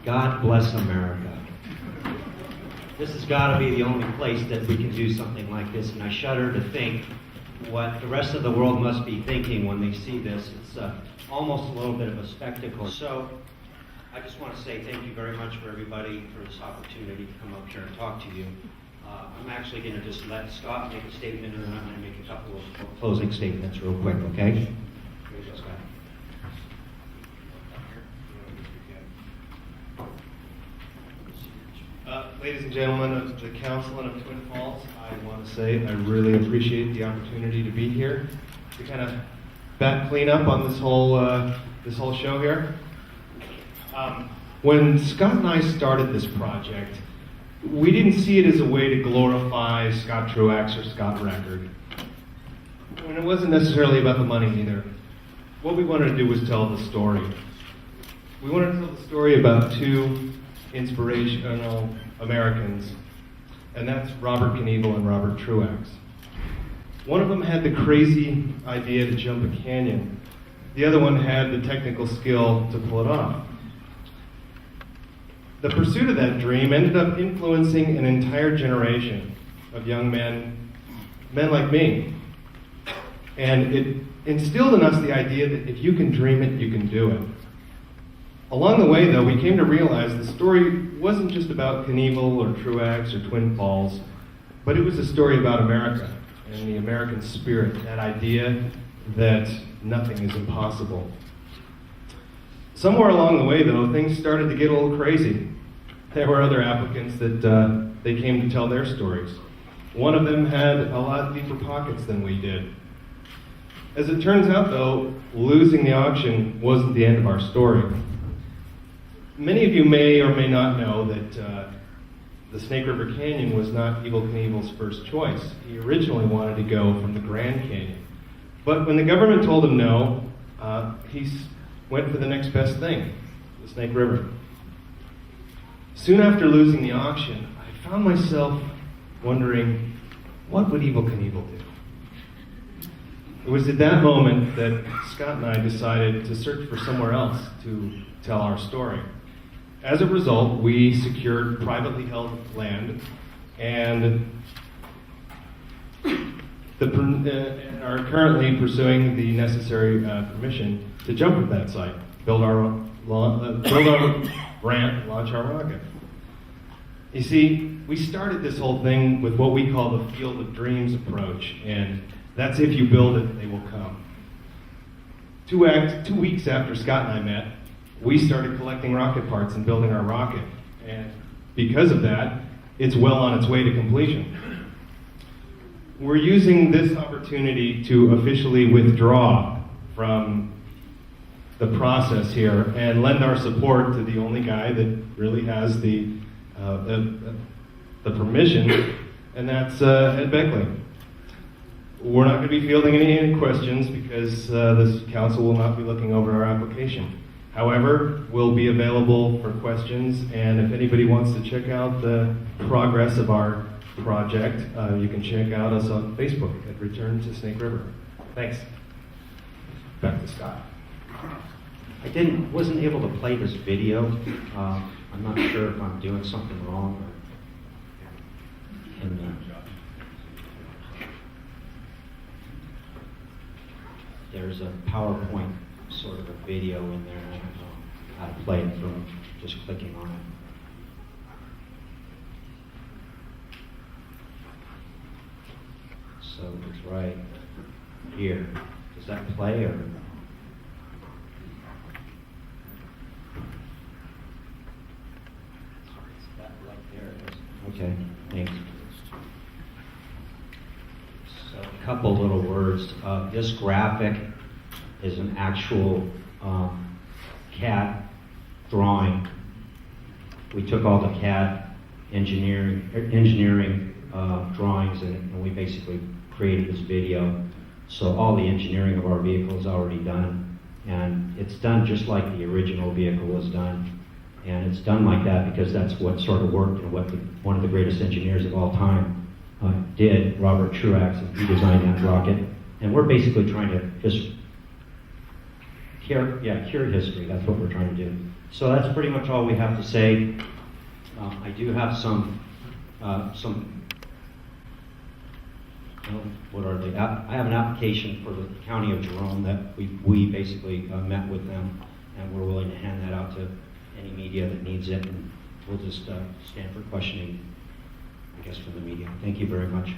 God bless America. This has got to be the only place that we can do something like this, and I shudder to think what the rest of the world must be thinking when they see this. It's almost a little bit of a spectacle. So I just want to say thank you very much for everybody for this opportunity to come up here and talk to you. I'm actually going to just let Scott make a statement, and then I'm going to make a couple of closing statements real quick, okay? Here you go, Scott. Ladies and gentlemen of the Council and of Twin Falls, I want to say I really appreciate the opportunity to be here to kind of clean up on this whole show here. When Scott and I started this project, we didn't see it as a way to glorify Scott Truax or Scott Record. And it wasn't necessarily about the money either. What we wanted to do was tell the story. We wanted to tell the story about two inspirational Americans, and that's Robert Knievel and Robert Truax. One of them had the crazy idea to jump a canyon. The other one had the technical skill to pull it off. The pursuit of that dream ended up influencing an entire generation of young men like me. And it instilled in us the idea that if you can dream it, you can do it. Along the way, though, we came to realize the story wasn't just about Knievel or Truax or Twin Falls, but it was a story about America and the American spirit, that idea that nothing is impossible. Somewhere along the way, though, things started to get a little crazy. There were other applicants that they came to tell their stories. One of them had a lot deeper pockets than we did. As it turns out, though, losing the auction wasn't the end of our story. Many of you may or may not know that the Snake River Canyon was not Evel Knievel's first choice. He originally wanted to go from the Grand Canyon. But when the government told him no, he went for the next best thing, the Snake River. Soon after losing the auction, I found myself wondering, what would Evel Knievel do? It was at that moment that Scott and I decided to search for somewhere else to tell our story. As a result, we secured privately held land and are currently pursuing the necessary permission to jump at that site, build our ramp, launch our rocket. You see, we started this whole thing with what we call the Field of Dreams approach, and that's if you build it, they will come. 2 weeks after Scott and I met, we started collecting rocket parts and building our rocket. And because of that, it's well on its way to completion. We're using this opportunity to officially withdraw from the process here and lend our support to the only guy that really has the permission, and that's Ed Beckley. We're not going to be fielding any questions because this council will not be looking over our application. However, we'll be available for questions, and if anybody wants to check out the progress of our project, you can check out us on Facebook at Return to Snake River. Thanks. Back to Scott. I wasn't able to play this video. I'm not sure if I'm doing something wrong. There's a PowerPoint sort of a video in there. I don't know how to play it from just clicking on it. So it's right here. Does that play or? That right there it is. Okay, thanks. So a couple little words. This graphic is an actual CAD drawing. We took all the CAD engineering drawings and we basically created this video. So all the engineering of our vehicle is already done, and it's done just like the original vehicle was done. And it's done like that because that's what sort of worked and what one of the greatest engineers of all time did, Robert Truax, and he designed that rocket. And we're basically trying to just cured history. That's what we're trying to do. So that's pretty much all we have to say. I do have some what are they? I have an application for the County of Jerome that we basically met with them, and we're willing to hand that out to any media that needs it, and we'll just stand for questioning, I guess, from the media. Thank you very much.